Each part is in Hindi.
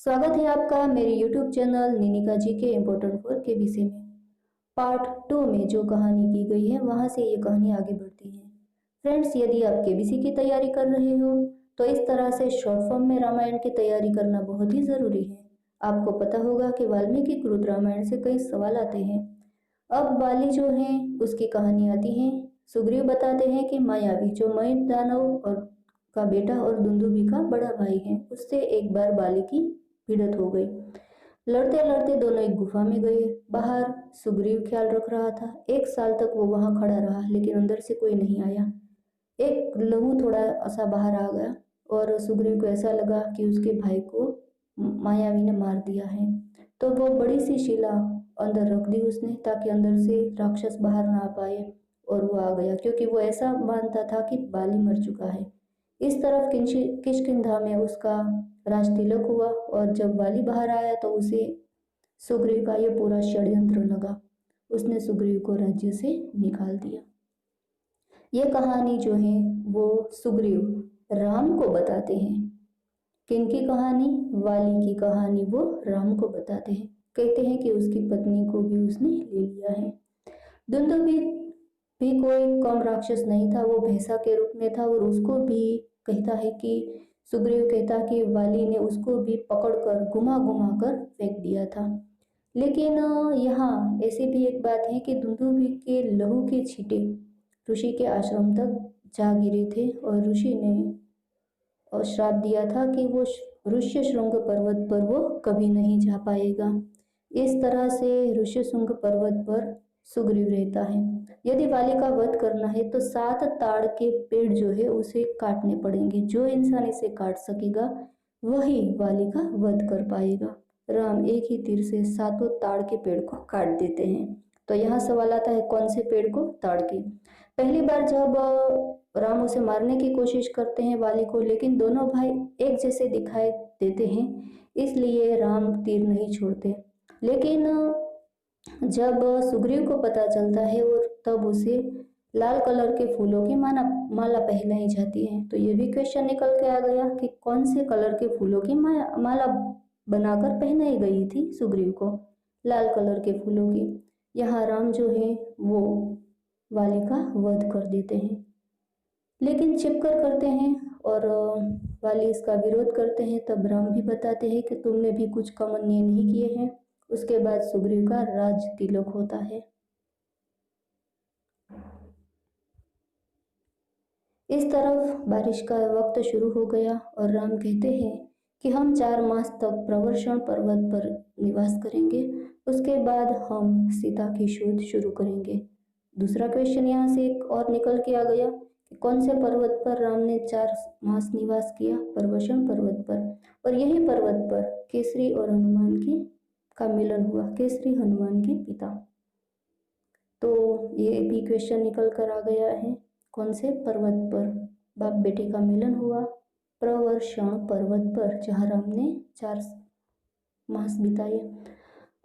स्वागत है आपका मेरे YouTube चैनल निनिका जी के इम्पोर्टेंट वर्क के विषय में। पार्ट 2 में जो कहानी की गई है वहां से ये कहानी आगे बढ़ती है। फ्रेंड्स, यदि आप केबीसी की तैयारी कर रहे हो तो इस तरह से शॉर्ट फॉर्म में रामायण की तैयारी करना बहुत ही जरूरी है। आपको पता होगा कि वाल्मीकि क्रुद्ध रामायण से कई सवाल आते हैं। अब वाली जो है उसकी कहानी आती है। सुग्रीव बताते हैं कि मायावी जो मयूर दानव और का बेटा और दुंदुभी का बड़ा भाई है, उससे एक बार बाली की भिड़ंत हो गई। लड़ते लड़ते दोनों एक गुफा में गए। बाहर सुग्रीव ख्याल रख रहा था। 1 साल तक वो वहां खड़ा रहा, लेकिन अंदर से कोई नहीं आया। एक लहू थोड़ा सा बाहर आ गया और सुग्रीव को ऐसा लगा कि उसके भाई को मायावी ने मार दिया है। तो वो बड़ी सी शिला अंदर रख दी उसने, ताकि अंदर से राक्षस बाहर ना आ पाए। और वो आ गया क्योंकि वो ऐसा मानता था कि बाली मर चुका है। इस तरफ किष्किंधा में उसका राज तिलक हुआ और जब वाली बाहर आया तो उसे सुग्रीव का यह पूरा षड्यंत्र लगा। उसने सुग्रीव को राज्य से निकाल दिया। ये कहानी जो है वो सुग्रीव राम को बताते हैं। किनकी कहानी? वाली की कहानी वो राम को बताते हैं। कहते हैं कि उसकी पत्नी को भी उसने ले लिया है। दुंदुभी भी कोई कम राक्षस नहीं था, वो भैंसा के रूप में था और उसको भी कहता है कि सुग्रीव कहता कि वाली ने उसको भी पकड़कर घुमा घुमा कर फेंक दिया था। लेकिन यहाँ ऐसी भी एक बात है कि दुंदुभी के लहू के छींटे ऋषि के आश्रम तक जा गिरे थे और ऋषि ने श्राप दिया था कि वो ऋष्यशृंग पर्वत पर वो कभी नहीं जा पाएगा। इस तरह से ऋष्यशृंग पर्वत पर सुग्रीव रहता है। यदि वाली का वध करना है तो 7 ताड़ के पेड़ जो है उसे काटने पड़ेंगे। जो इंसान इसे काट सकेगा वही वाली का वध कर पाएगा। राम एक ही तीर से 7 ताड़ के पेड़ को काट देते हैं। तो यहाँ सवाल आता है, कौन से पेड़ को? ताड़ के। पहली बार जब राम उसे मारने की कोशिश करते हैं वाली को, लेकिन दोनों भाई एक जैसे दिखाई देते हैं, इसलिए राम तीर नहीं छोड़ते। लेकिन जब सुग्रीव को पता चलता है और तब उसे लाल कलर के फूलों की माला पहनाई जाती है। तो ये भी क्वेश्चन निकल के आ गया कि कौन से कलर के फूलों की माला बनाकर पहनाई गई थी सुग्रीव को? लाल कलर के फूलों की। यहाँ राम जो है वो वाली का वध कर देते हैं, लेकिन छिपकर करते हैं और वाली इसका विरोध करते हैं। तब राम भी बताते हैं कि तुमने भी कुछ कम अन्याय नहीं किए हैं। उसके बाद सुग्रीव का राज तिलक होता है। इस तरफ बारिश का वक्त शुरू हो गया और राम कहते हैं कि हम 4 मास तक प्रवर्षण पर्वत पर निवास करेंगे। उसके बाद हम सीता की शोध शुरू करेंगे। दूसरा क्वेश्चन यहाँ से एक और निकल के आ गया कि कौन से पर्वत पर राम ने 4 मास निवास किया? प्रवर्षण पर्वत पर। और यही पर्वत पर केसरी और हनुमान का मिलन हुआ। केसरी हनुमान के पिता। तो ये भी क्वेश्चन निकल कर आ गया है, कौन से पर्वत पर बाप बेटे का मिलन हुआ? प्रवर्षण पर्वत पर, जहाँ राम ने 4 मास बिताए।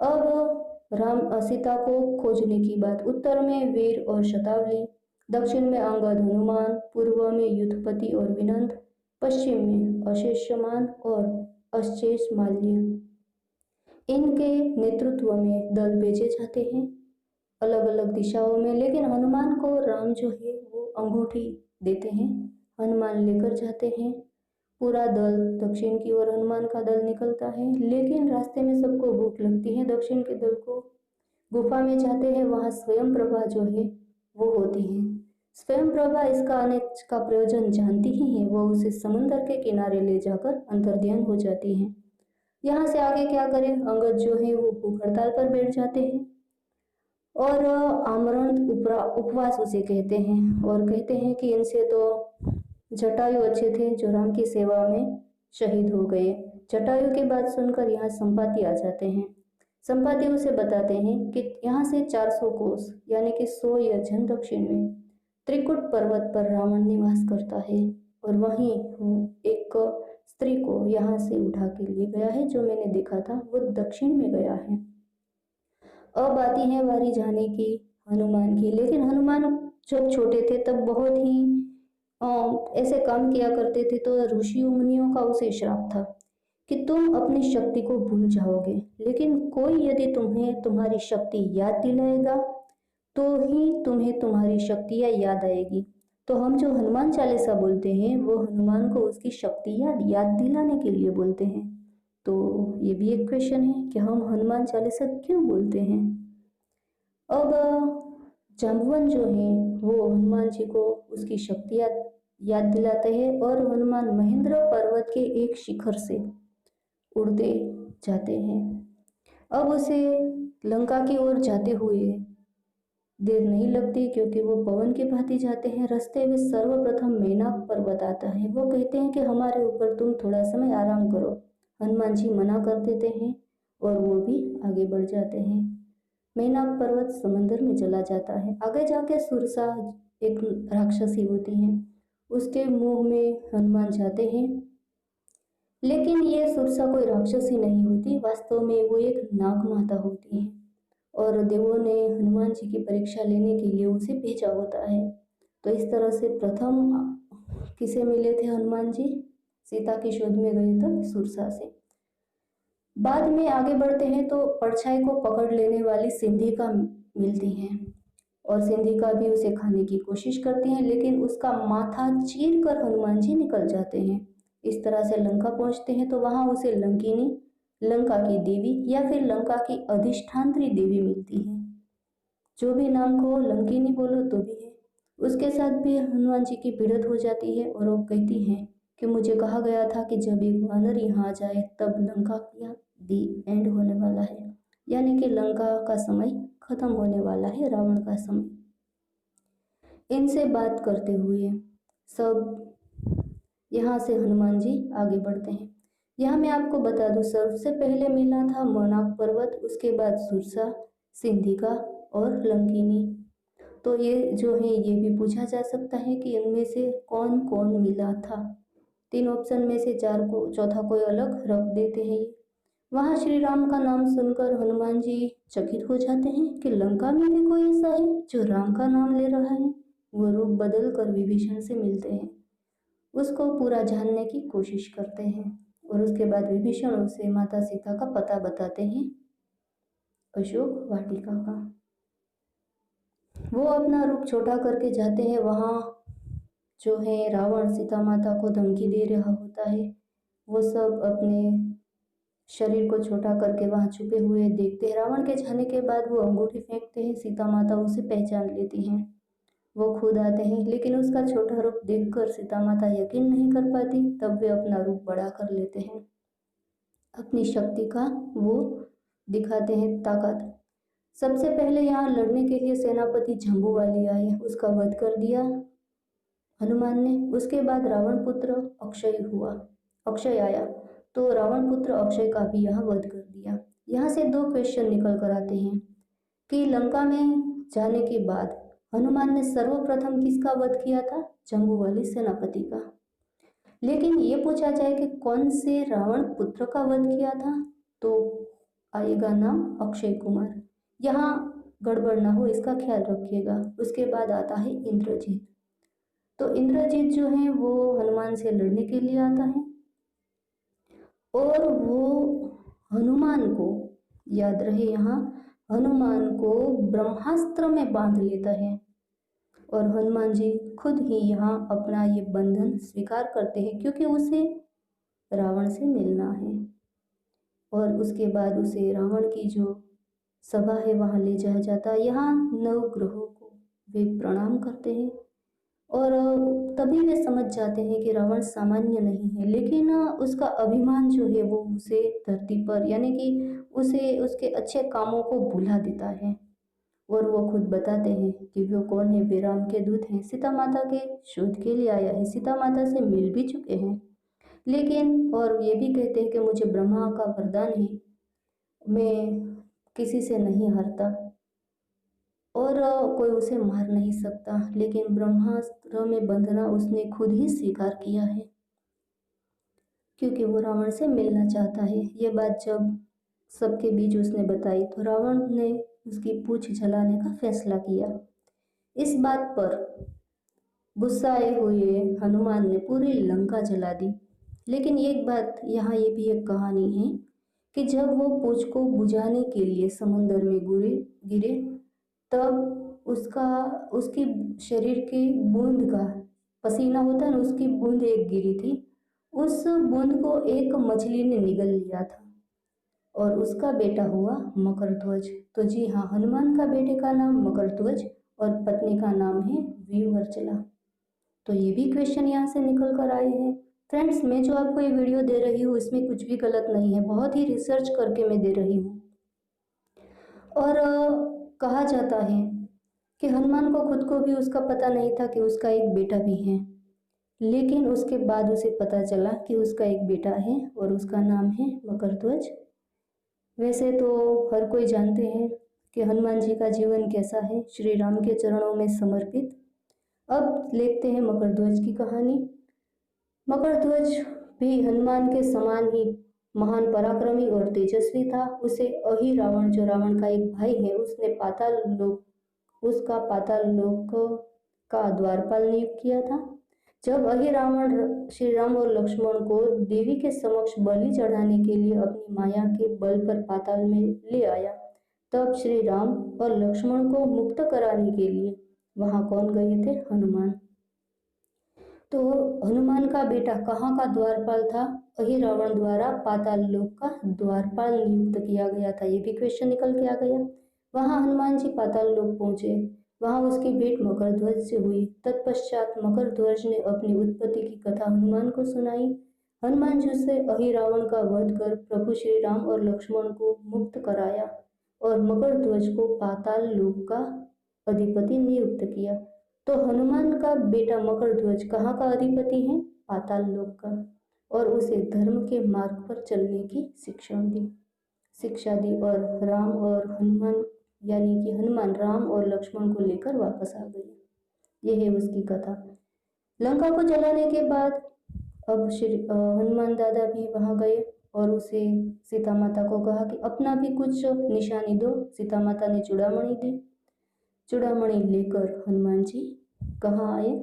अब राम सीता को खोजने की बात। उत्तर में वीर और शतावली, दक्षिण में अंगद हनुमान, पूर्व में युद्धपति और विनंद, पश्चिम में अशेषमान और अश्चेषमाल्य। इनके नेतृत्व में दल भेजे जाते हैं अलग अलग दिशाओं में। लेकिन हनुमान को राम जो है वो अंगूठी देते हैं, हनुमान लेकर जाते हैं। पूरा दल दक्षिण की ओर हनुमान का दल निकलता है, लेकिन रास्ते में सबको भूख लगती है। दक्षिण के दल को गुफा में जाते हैं, वहां स्वयं प्रभा जो है वो होती है। स्वयं प्रभा इसका अनेक का प्रयोजन जानती ही है। वो उसे समुद्र के किनारे ले जाकर अंतर्ध्यान हो जाती है। यहाँ से आगे क्या करें? अंगद जो है वो भूख हड़ताल पर बैठ जाते हैं और आमरण उपवास उसे कहते हैं, और कहते हैं कि इनसे तो जटायु अच्छे थे जो राम की सेवा में शहीद हो गए। जटायु की बात सुनकर यहाँ संपाति आ जाते हैं। संपाति उसे बताते हैं कि यहाँ से 400 कोस यानी कि 100 योजन दक्षिण में त्रिकुट पर्वत पर रावण निवास करता है और वहीं एक स्त्री को यहाँ से उठा के ले गया है। जो मैंने देखा था वो दक्षिण में गया है। अब आती है बारी जाने की हनुमान की। लेकिन हनुमान जब छोटे थे तब बहुत ही ऐसे काम किया करते थे, तो ऋषियों मुनियों का उसे श्राप था कि तुम अपनी शक्ति को भूल जाओगे, लेकिन कोई यदि तुम्हें तुम्हारी शक्ति याद दिलाएगा तो ही तुम्हें तुम्हारी शक्तियाँ याद आएगी। तो हम जो हनुमान चालीसा बोलते हैं वो हनुमान को उसकी शक्तियाँ याद दिलाने के लिए बोलते हैं। तो ये भी एक क्वेश्चन है कि हम हनुमान चालीसा क्यों बोलते हैं। अब जाम्बवन जो है वो हनुमान जी को उसकी शक्तियाँ याद दिलाते हैं और हनुमान महेंद्र पर्वत के एक शिखर से उड़ते जाते हैं। अब उसे लंका की ओर जाते हुए देर नहीं लगती, क्योंकि वो पवन की भांति जाते हैं। रास्ते में सर्वप्रथम मैनाक पर्वत आता है। वो कहते हैं कि हमारे ऊपर तुम थोड़ा समय आराम करो। हनुमान जी मना कर देते हैं और वो भी आगे बढ़ जाते हैं। मैनाक पर्वत समंदर में चला जाता है। आगे जाके सुरसा एक राक्षसी होती है, उसके मुंह में हनुमान जाते हैं, लेकिन ये सुरसा कोई राक्षसी नहीं होती, वास्तव में वो एक नाग माता होती है और देवों ने हनुमान जी की परीक्षा लेने के लिए उसे भेजा होता है। तो इस तरह से प्रथम किसे मिले थे हनुमान जी? सीता की शोध में गए थे सुरसा से। बाद में आगे बढ़ते हैं तो परछाई को पकड़ लेने वाली सिंधिका मिलती हैं और सिंधिका भी उसे खाने की कोशिश करती हैं, लेकिन उसका माथा चीर कर हनुमान जी निकल जाते हैं। इस तरह से लंका पहुंचते हैं तो वहां उसे लंकिनी, लंका की देवी या फिर लंका की अधिष्ठात्री देवी मिलती है। जो भी नाम को लंकिनी बोलो तो भी है। उसके साथ भी हनुमान जी की भिड़ंत हो जाती है और वो कहती हैं कि मुझे कहा गया था कि जब एक वानर यहाँ आ जाए तब लंका का दी एंड होने वाला है, यानी कि लंका का समय खत्म होने वाला है, रावण का समय। इनसे बात करते हुए सब यहाँ से हनुमान जी आगे बढ़ते हैं। यहाँ मैं आपको बता दूं, सबसे पहले मिला था मैनाक पर्वत, उसके बाद सुरसा, सिंधिका और लंकिनी। तो ये जो है ये भी पूछा जा सकता है कि इनमें से कौन कौन मिला था। 3 ऑप्शन में से 4 को चौथा कोई अलग रख देते हैं। वहाँ श्री राम का नाम सुनकर हनुमान जी चकित हो जाते हैं कि लंका में भी कोई ऐसा है जो राम का नाम ले रहा है। वो रूप बदल कर विभीषण से मिलते हैं, उसको पूरा जानने की कोशिश करते हैं और उसके बाद विभीषण उसे माता सीता का पता बताते हैं, अशोक वाटिका का। वो अपना रूप छोटा करके जाते हैं। वहाँ जो है रावण सीता माता को धमकी दे रहा होता है। वो सब अपने शरीर को छोटा करके वहाँ छुपे हुए देखते हैं। रावण के जाने के बाद वो अंगूठी फेंकते हैं, सीता माता उसे पहचान लेती हैं। वो खुद आते हैं, लेकिन उसका छोटा रूप देखकर सीता माता यकीन नहीं कर पाती। तब वे अपना रूप बड़ा कर लेते हैं, अपनी शक्ति का वो दिखाते हैं ताकत। सबसे पहले यहाँ लड़ने के लिए सेनापति जम्बूवाली आए, उसका वध कर दिया हनुमान ने। उसके बाद रावण पुत्र अक्षय आया, तो रावण पुत्र अक्षय का भी यहाँ वध कर दिया। यहाँ से 2 क्वेश्चन निकल कर आते हैं कि लंका में जाने के बाद हनुमान ने सर्वप्रथम किसका वध किया था? जम्बूवाली सेनापति का। लेकिन ये पूछा जाए कि कौन से रावण पुत्र का वध किया था, तो आएगा नाम अक्षय कुमार। यहाँ गड़बड़ ना हो इसका ख्याल रखिएगा। उसके बाद आता है इंद्रजीत। तो इंद्रजीत जो है वो हनुमान से लड़ने के लिए आता है और वो हनुमान को, याद रहे यहाँ, हनुमान को ब्रह्मास्त्र में बांध लेता है और हनुमान जी खुद ही यहाँ अपना ये बंधन स्वीकार करते हैं, क्योंकि उसे रावण से मिलना है। और उसके बाद उसे रावण की जो सभा है वहाँ ले जाया जाता है। यहाँ 9 ग्रहों को वे प्रणाम करते हैं और तभी वे समझ जाते हैं कि रावण सामान्य नहीं है, लेकिन उसका अभिमान जो है वो उसे धरती पर, यानी कि उसे उसके अच्छे कामों को भुला देता है। और वो खुद बताते हैं कि वो कौन है, वे राम के दूत हैं, सीता माता के शोध के लिए आया है, सीता माता से मिल भी चुके हैं, लेकिन और ये भी कहते हैं कि मुझे ब्रह्मा का वरदान है, मैं किसी से नहीं हारता और कोई उसे मार नहीं सकता। लेकिन ब्रह्मास्त्र में बंधना उसने खुद ही स्वीकार किया है, क्योंकि वो रावण से मिलना चाहता है। ये बात जब सबके बीच उसने बताई तो रावण ने उसकी पूंछ जलाने का फैसला किया। इस बात पर गुस्साए हुए हनुमान ने पूरी लंका जला दी, लेकिन एक बात यहाँ ये भी एक कहानी है कि जब वो पूंछ को बुझाने के लिए समंदर में गिरे तब उसका उसकी शरीर की बूंद का पसीना होता है ना, उसकी बूंद एक गिरी थी। उस बूंद को एक मछली ने निगल लिया था और उसका बेटा हुआ मकरध्वज। तो जी हाँ, हनुमान का बेटे का नाम मकरध्वज और पत्नी का नाम है व्यूहरचला। तो ये भी क्वेश्चन यहाँ से निकल कर आए हैं। फ्रेंड्स, मैं जो आपको ये वीडियो दे रही हूँ इसमें कुछ भी गलत नहीं है, बहुत ही रिसर्च करके मैं दे रही हूँ। और कहा जाता है कि हनुमान को खुद को भी उसका पता नहीं था कि उसका एक बेटा भी है, लेकिन उसके बाद उसे पता चला कि उसका एक बेटा है और उसका नाम है मकरध्वज। वैसे तो हर कोई जानते हैं कि हनुमान जी का जीवन कैसा है, श्री राम के चरणों में समर्पित। अब देखते हैं मकरध्वज की कहानी। मकरध्वज भी हनुमान के समान ही महान पराक्रमी और तेजस्वी था। उसे अहिरावण, जो रावण का एक भाई है, उसका पाताल लोक का द्वारपाल नियुक्त किया था। जब अहिरावण श्री राम और लक्ष्मण को देवी के समक्ष बलि चढ़ाने के लिए अपनी माया के बल पर पाताल में ले आया, तब श्री राम और लक्ष्मण को मुक्त कराने के लिए वहां कौन गए थे? हनुमान। तो हनुमान का बेटा कहाँ का द्वारपाल था? अहिरावण द्वारा पाताल लोक का द्वारपाल नियुक्त किया गया था। ये भी क्वेश्चन निकल के आ गया। वहां हनुमान जी पाताल लोक पहुंचे, वहां उसकी भेंट मकरध्वज से हुई। तत्पश्चात मकरध्वज ने अपनी उत्पत्ति की कथा हनुमान को सुनाई। हनुमान जी से अहिरावण का वध कर प्रभु श्री राम और लक्ष्मण को मुक्त कराया और मकरध्वज को पाताल लोक का अधिपति नियुक्त किया। तो हनुमान का बेटा मकरध्वज कहाँ का अधिपति है? पाताल लोक का। और उसे धर्म के मार्ग पर चलने की शिक्षा दी और राम और हनुमान, यानी कि हनुमान राम और लक्ष्मण को लेकर वापस आ गए। यह है उसकी कथा। लंका को जलाने के बाद अब श्री हनुमान दादा भी वहां गए और उसे सीता माता को कहा कि अपना भी कुछ निशानी दो। सीता माता ने चूड़ामणि दी। चूड़ामणि लेकर हनुमान जी कहाँ आए?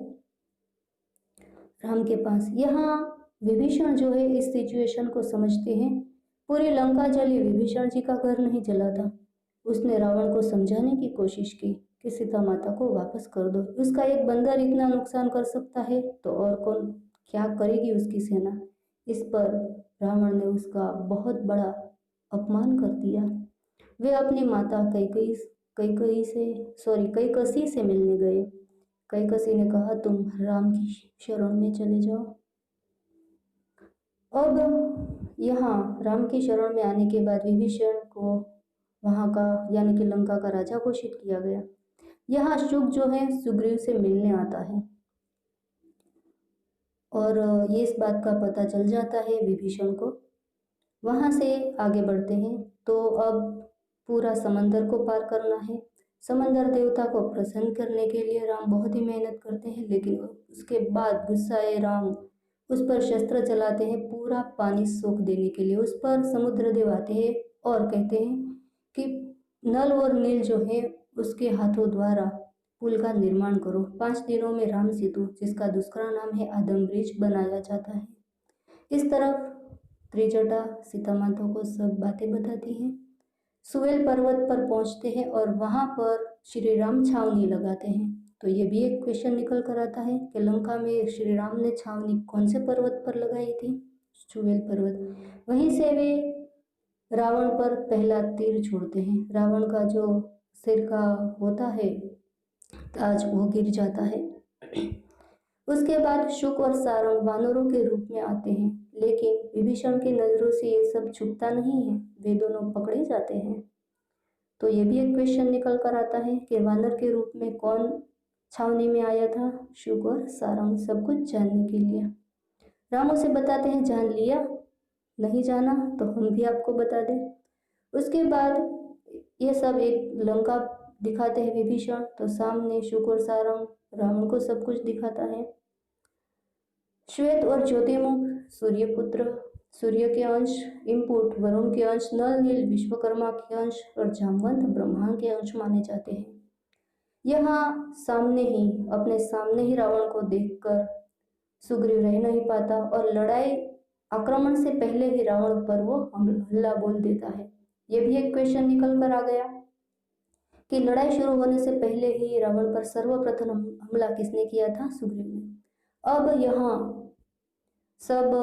राम के पास। यहाँ विभीषण जो है इस सिचुएशन को समझते हैं। पूरी लंका जली, विभीषण जी का घर नहीं जला था। उसने रावण को समझाने की कोशिश की कि सीता माता को वापस कर दो। उसका एक बंदर इतना नुकसान कर सकता है तो और कौन क्या करेगी उसकी सेना। इस पर रावण ने उसका बहुत बड़ा अपमान कर दिया। वे अपनी माता कैकसी से मिलने गए। कैकसी ने कहा तुम राम की शरण में चले जाओ। अब यहाँ राम की शरण में आने के बाद विभीषण को वहां का, यानी कि लंका का राजा घोषित किया गया। यहाँ शुक जो है सुग्रीव से मिलने आता है और ये इस बात का पता चल जाता है विभीषण को। वहां से आगे बढ़ते हैं तो अब पूरा समंदर को पार करना है। समंदर देवता को प्रसन्न करने के लिए राम बहुत ही मेहनत करते हैं, लेकिन उसके बाद गुस्साए राम उस पर शस्त्र चलाते हैं पूरा पानी सोख देने के लिए। उस पर समुद्र देव आते हैं और कहते हैं कि नल और नील जो है उसके हाथों द्वारा पुल का निर्माण करो। 5 दिनों में राम सेतु, जिसका दूसरा नाम है आदम ब्रिज, बनाया जाता है। इस तरफ त्रिजटा सीता माता को सब बातें बताती हैं। सुवेल पर्वत पर पहुंचते हैं और वहां पर श्री राम छावनी लगाते हैं। तो ये भी एक क्वेश्चन निकल कर आता है कि लंका में श्री राम ने छावनी कौन से पर्वत पर लगाई थी? सुवेल पर्वत। वहीं से वे रावण पर पहला तीर छोड़ते हैं। रावण का जो सिर का होता है ताज, वो गिर जाता है। उसके बाद शुक और सारंग वानरों के रूप में आते हैं, लेकिन विभीषण की नजरों से ये सब छुपता नहीं है, वे दोनों पकड़े जाते हैं। तो ये भी एक क्वेश्चन निकल कर आता है कि वानर के रूप में कौन छावनी में आया था? शुक और सारंग। सब कुछ जानने के लिए राम उसे बताते हैं, जान लिया? नहीं जाना तो हम भी आपको बता दें। उसके बाद ये सब एक लंका दिखाते हैं विभीषण, तो सामने शुक और सारंग रावण को सब कुछ दिखाता है। श्वेत और ज्योतिमुख सूर्यपुत्र, सूर्य के अंश, इनपुट वरुण के अंश, नल नील विश्वकर्मा के अंश और जामवंत ब्रह्मा के अंश माने जाते हैं। यहाँ अपने सामने ही रावण को देखकर सुग्रीव रह नहीं पाता और लड़ाई आक्रमण से पहले ही रावण पर वो हल्ला बोल देता है। ये भी एक क्वेश्चन निकल कर आ गया कि लड़ाई शुरू होने से पहले ही रावण पर सर्वप्रथम हमला किसने किया था? सुग्रीव ने। अब यहाँ सब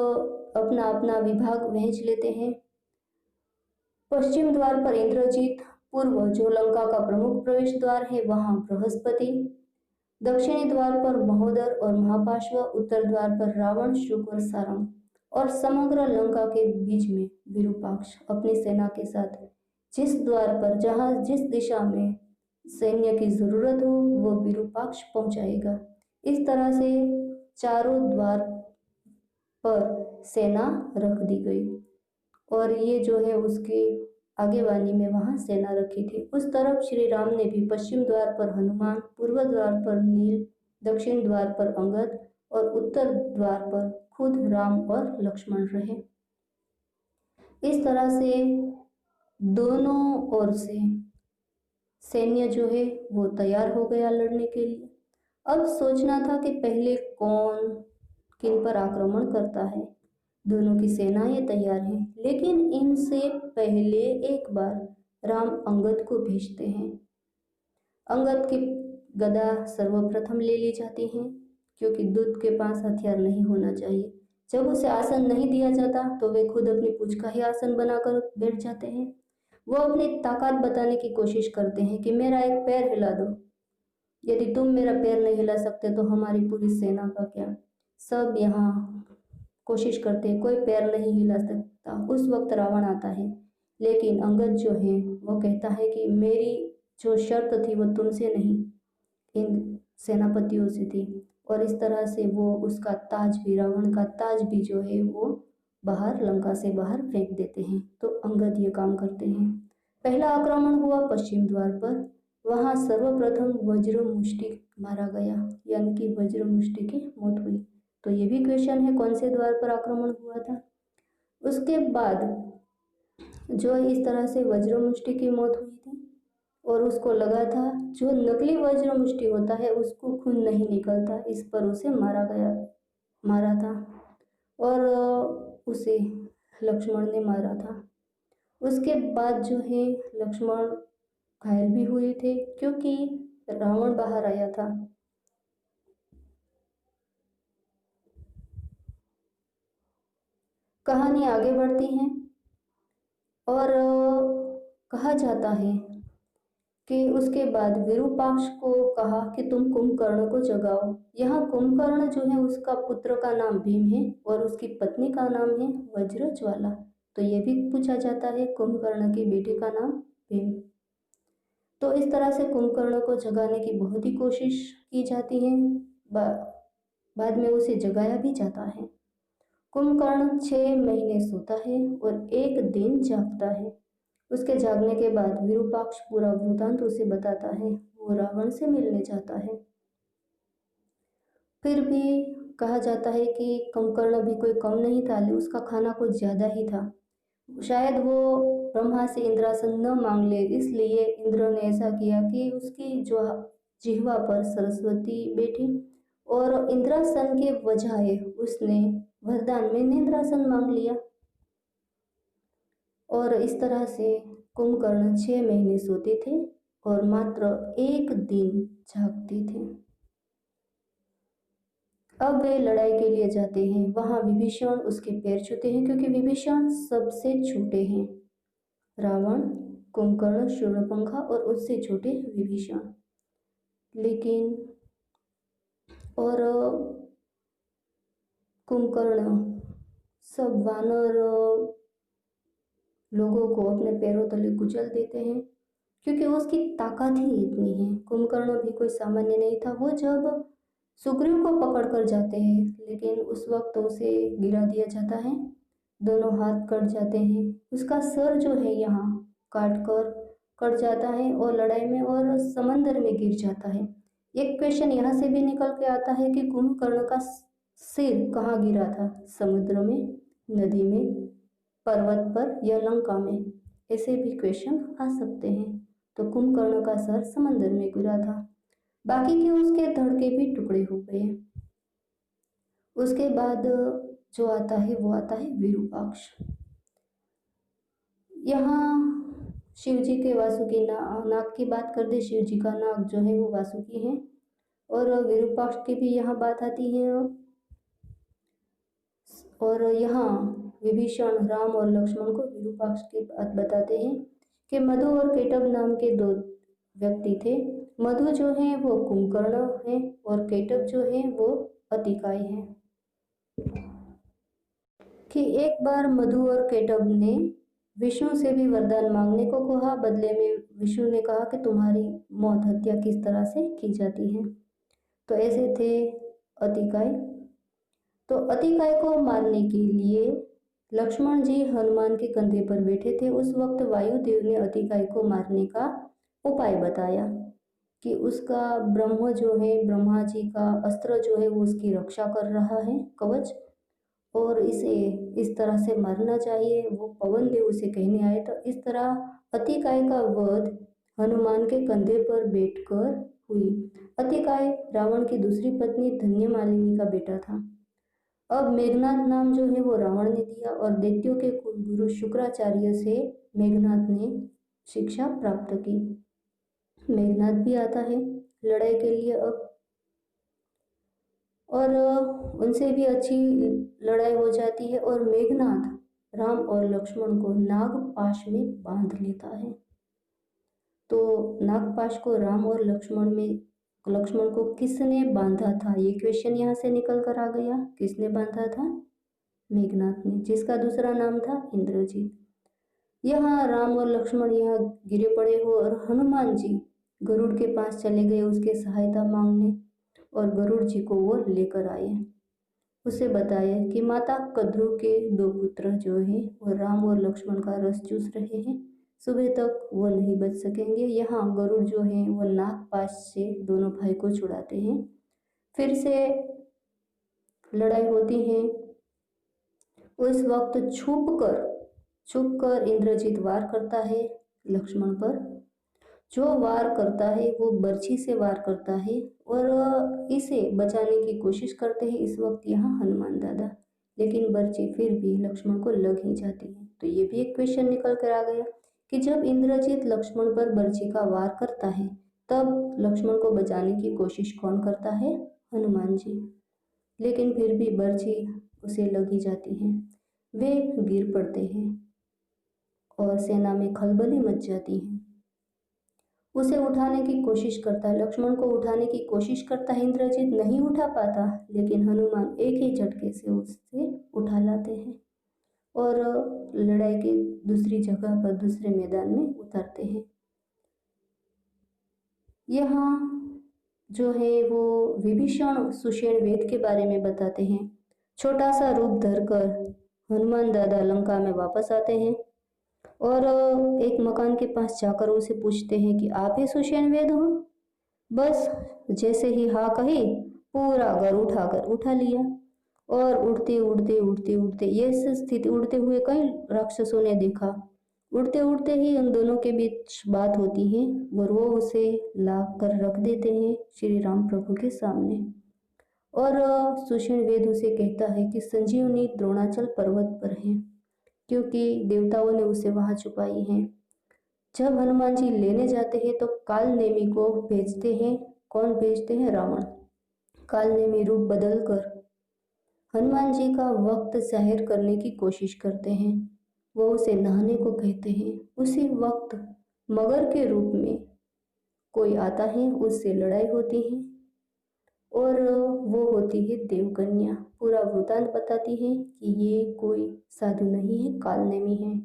अपना अपना विभाग वहेंच लेते हैं। पश्चिम द्वार पर इंद्रजीत, पूर्व जो लंका का प्रमुख प्रवेश द्वार है वहां बृहस्पति, दक्षिणी द्वार पर महोदर और महापार्श्व, उत्तर द्वार पर रावण, शुक और सारंग, और समग्र लंका के बीच में विरूपाक्ष अपनी सेना के साथ जिस द्वार पर जहां जिस दिशा में सैन्य की जरूरत हो वो विरूपाक्ष पहुंचाएगा। इस तरह से चारों द्वार पर सेना रख दी गई और ये जो है उसकी आगेवानी में वहां सेना रखी थी। उस तरफ श्री राम ने भी पश्चिम द्वार पर हनुमान, पूर्व द्वार पर नील, दक्षिण द्वार पर अंगद और उत्तर द्वार पर खुद राम और लक्ष्मण रहे। इस तरह से दोनों ओर से सैन्य जो है वो तैयार हो गया लड़ने के लिए। अब सोचना था कि पहले कौन किन पर आक्रमण करता है। दोनों की सेनाएं तैयार हैं, लेकिन इनसे पहले एक बार राम अंगद को भेजते हैं। अंगद की गदा सर्वप्रथम ले ली जाती है क्योंकि दूत के पास हथियार नहीं होना चाहिए। जब उसे आसन नहीं दिया जाता तो वे खुद अपनी पूंछ का ही आसन बनाकर बैठ जाते हैं। वो अपनी ताकत बताने की कोशिश करते हैं कि मेरा एक पैर हिला दो, यदि तुम मेरा पैर नहीं हिला सकते तो हमारी पूरी सेना का क्या। सब यहाँ कोशिश करते हैं, कोई पैर नहीं हिला सकता। उस वक्त रावण आता है, लेकिन अंगद जो है वो कहता है कि मेरी जो शर्त थी वो तुमसे नहीं इन सेनापतियों से थी। और इस तरह से वो उसका ताज भी, रावण का ताज भी जो है वो बाहर, लंका से बाहर फेंक देते हैं। तो अंगद ये काम करते हैं। पहला आक्रमण हुआ पश्चिम द्वार पर। वहां सर्वप्रथम वज्र मुष्टि मारा गया, यानी कि वज्र मुष्टि की मौत हुई। तो ये भी क्वेश्चन है कौन से द्वार पर आक्रमण हुआ था। उसके बाद जो इस तरह से वज्र मुष्टि की मौत हुई थी और उसको लगा था जो नकली वज्र मुष्टि होता है उसको खून नहीं निकलता, इस पर उसे मारा था और उसे लक्ष्मण ने मारा था। उसके बाद जो है लक्ष्मण घायल भी हुए थे क्योंकि रावण बाहर आया था। कहानी आगे बढ़ती है और कहा जाता है कि उसके बाद विरूपाक्ष को कहा कि तुम कुंभकर्ण को जगाओ। यहाँ कुंभकर्ण जो है उसका पुत्र का नाम भीम है और उसकी पत्नी का नाम है वज्रज्वाला। तो ये भी पूछा जाता है कुंभकर्ण की बेटी का नाम भीम। तो इस तरह से कुंभकर्ण को जगाने की बहुत ही कोशिश की जाती है। बाद में उसे जगाया भी जाता है। कुंभकर्ण 6 महीने सोता है और एक दिन जागता है। उसके जागने के बाद विरूपाक्ष पूरा वृतांत उसे बताता है। वो रावण से मिलने जाता है। फिर भी कहा जाता है कि कुंभकर्ण भी कोई कम नहीं था, उसका खाना कुछ ज्यादा ही था। शायद वो ब्रह्मा से इंद्रासन न मांग ले, इसलिए इंद्र ने ऐसा किया कि उसकी जो जिह्वा पर सरस्वती बैठी और इंद्रासन के बजाय उसने वरदान में निंद्रासन मांग लिया। और इस तरह से कुंभकर्ण 6 महीने सोते थे और मात्र एक दिन जागते थे। अब वे लड़ाई के लिए जाते हैं। वहां विभीषण उसके पैर छूते हैं क्योंकि विभीषण सबसे छोटे हैं। रावण, कुंभकर्ण, शूर्पणखा और उससे छोटे विभीषण। लेकिन और कुंभकर्ण सब वानर लोगों को अपने पैरों तले कुचल देते हैं क्योंकि उसकी ताकत ही इतनी है। कुंभकर्ण भी कोई सामान्य नहीं था। वो जब सुग्रीव को पकड़ कर जाते हैं लेकिन उस वक्त उसे गिरा दिया जाता है, दोनों हाथ कट जाते हैं, उसका सर जो है यहाँ कट जाता है और लड़ाई में और समंदर में गिर जाता है। एक क्वेश्चन यहाँ से भी निकल के आता है कि कुंभकर्ण का सिर कहाँ गिरा था, समुद्र में, नदी में, पर्वत पर या लंका में, ऐसे भी क्वेश्चन आ सकते हैं। तो कुंभकर्ण का सर समंदर में गिरा था। बाकी के उसके धड़ के भी टुकड़े हो गए। उसके बाद जो आता है वो आता है विरूपाक्ष। यहाँ शिव जी के वासुकी नाग की बात कर दे, शिव जी का नाग जो है वो वासुकी है। और विरूपाक्ष की भी यहाँ बात आती है। और यहाँ विभीषण राम और लक्ष्मण को विरूपाक्ष की बात बताते हैं कि मधु और केटव नाम के दो व्यक्ति थे। मधु जो है वो कुंभकर्ण है और केटव जो है वो अतिकाय है। कि एक बार मधु और केटव ने विष्णु से भी वरदान मांगने को कहा। बदले में विष्णु ने कहा कि तुम्हारी मौत हत्या किस तरह से की जाती है। तो ऐसे थे अतिकाय। तो अतिकाय को मारने के लिए लक्ष्मण जी हनुमान के कंधे पर बैठे थे। उस वक्त वायुदेव ने अतिकाय को मारने का उपाय बताया कि उसका ब्रह्म जो है, ब्रह्मा जी का अस्त्र जो है वो उसकी रक्षा कर रहा है, कवच, और इसे इस तरह से मारना चाहिए। वो पवन देव उसे कहने आए। तो इस तरह अतिकाय का वध हनुमान के कंधे पर बैठकर हुई। अतिकाय रावण की दूसरी पत्नी धन्यमालिनी का बेटा था। अब मेघनाद नाम जो है वो रावण ने दिया और दैत्यों के कुलगुरु शुक्राचार्य से मेघनाद ने शिक्षा प्राप्त की। मेघनाद भी आता है लड़ाई के लिए अब, और उनसे भी अच्छी लड़ाई हो जाती है और मेघनाद राम और लक्ष्मण को नागपाश में बांध लेता है। तो नागपाश को राम और लक्ष्मण को किसने बांधा था, ये क्वेश्चन यहाँ से निकल कर आ गया। किसने बांधा था? मेघनाद ने, जिसका दूसरा नाम था इंद्रजीत। यहाँ राम और लक्ष्मण यहाँ गिरे पड़े हो और हनुमान जी गरुड़ के पास चले गए उसके सहायता मांगने, और गरुड़ जी को वो लेकर आए। उसे बताया कि माता कद्रु के दो पुत्र जो हैं वो राम और लक्ष्मण का रस चूस रहे हैं, सुबह तक वो नहीं बच सकेंगे। यहाँ गरुड़ जो है वो नागपाश से दोनों भाई को छुड़ाते हैं। फिर से लड़ाई होती है। उस वक्त छुप कर इंद्रजीत वार करता है लक्ष्मण पर। जो वार करता है वो बर्छी से वार करता है और इसे बचाने की कोशिश करते हैं इस वक्त यहाँ हनुमान दादा, लेकिन बर्छी फिर भी लक्ष्मण को लग ही जाती है। तो ये भी एक क्वेश्चन निकल कर आ गया कि जब इंद्रजीत लक्ष्मण पर बर्छी का वार करता है तब लक्ष्मण को बचाने की कोशिश कौन करता है? हनुमान जी। लेकिन फिर भी बर्छी उसे लग ही जाती है, वे गिर पड़ते हैं और सेना में खलबली मच जाती है। उसे उठाने की कोशिश करता है, लक्ष्मण को उठाने की कोशिश करता है, इंद्रजीत नहीं उठा पाता, लेकिन हनुमान एक ही झटके से उसे उठा लाते हैं और लड़ाई की दूसरी जगह पर दूसरे मैदान में उतारते हैं। यहाँ जो है वो विभीषण सुषेण वेद के बारे में बताते हैं। छोटा सा रूप धरकर हनुमान दादा लंका में वापस आते हैं और एक मकान के पास जाकर उसे पूछते हैं कि आप ही सुषेण वेद हो? बस जैसे ही हाँ कही, पूरा घर उठा लिया और उड़ते उड़ते उड़ते उड़ते ये स्थिति उड़ते हुए कई राक्षसों ने देखा। उड़ते उड़ते ही उन दोनों के बीच बात होती है और वो उसे ला कर रख देते हैं श्री राम प्रभु के सामने। और सुषेण वेद उसे कहता है कि संजीवनी द्रोणाचल पर्वत पर है, क्योंकि देवताओं ने उसे वहां छुपाई है। जब हनुमान जी लेने जाते हैं तो काल नेमी को भेजते हैं। कौन भेजते हैं? रावण। काल नेमी रूप बदलकर हनुमान जी का वक्त जाहिर करने की कोशिश करते हैं। वो उसे नहाने को कहते हैं। उसी वक्त मगर के रूप में कोई आता है, उससे लड़ाई होती है और वो होती है देवकन्या। पूरा वृतांत बताती है कि ये कोई साधु नहीं है, कालनेमी है।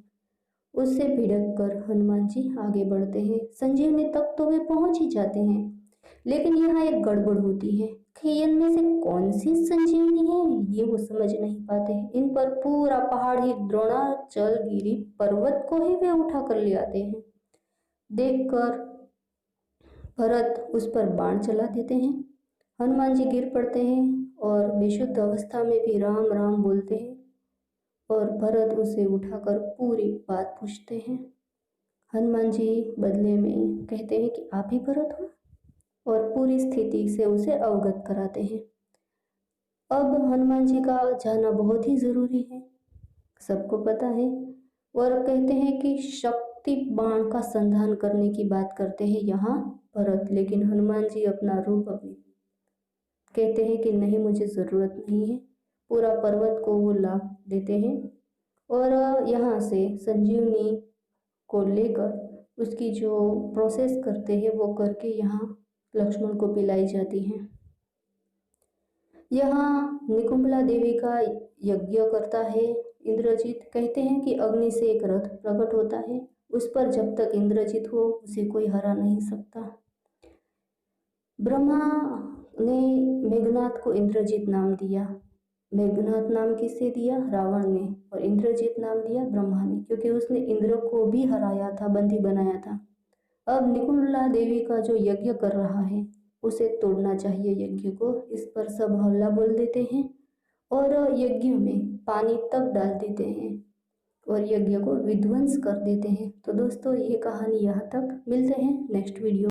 उससे भिड़क कर हनुमान जी आगे बढ़ते हैं। संजीवनी तक तो वे पहुंच ही जाते हैं, लेकिन यहाँ एक गड़बड़ होती है कि इनमें से कौन सी संजीवनी है ये वो समझ नहीं पाते हैं। इन पर पूरा पहाड़ ही द्रोणाचल गिरी पर्वत को ही वे उठा कर ले आते हैं। देखकर भरत उस पर बाण चला देते हैं। हनुमान जी गिर पड़ते हैं और बेशुद्ध अवस्था में भी राम राम बोलते हैं और भरत उसे उठाकर पूरी बात पूछते हैं। हनुमान जी बदले में कहते हैं कि आप ही भरत हो, और पूरी स्थिति से उसे अवगत कराते हैं। अब हनुमान जी का जाना बहुत ही ज़रूरी है, सबको पता है। और कहते हैं कि शक्ति बाण का संधान करने की बात करते हैं यहाँ भरत, लेकिन हनुमान जी अपना रूप अपनी कहते हैं कि नहीं, मुझे ज़रूरत नहीं है। पूरा पर्वत को वो लाभ देते हैं और यहाँ से संजीवनी को लेकर उसकी जो प्रोसेस करते हैं वो करके यहाँ लक्ष्मण को पिलाई जाती है। यहाँ निकुंभला देवी का यज्ञ करता है इंद्रजीत। कहते हैं कि अग्नि से एक रथ प्रकट होता है, उस पर जब तक इंद्रजीत हो उसे कोई हरा नहीं सकता। ब्रह्मा ने मेघनाथ को इंद्रजीत नाम दिया। मेघनाथ नाम किससे दिया? रावण ने। और इंद्रजीत नाम दिया ब्रह्मा ने, क्योंकि उसने इंद्र को भी हराया था, बंदी बनाया था। अब निकुंभला देवी का जो यज्ञ कर रहा है उसे तोड़ना चाहिए यज्ञ को। इस पर सब हल्ला बोल देते हैं और यज्ञ में पानी तक डाल देते हैं और यज्ञ को विध्वंस कर देते हैं। तो दोस्तों, ये कहानी यहाँ तक। मिलते हैं नेक्स्ट वीडियो।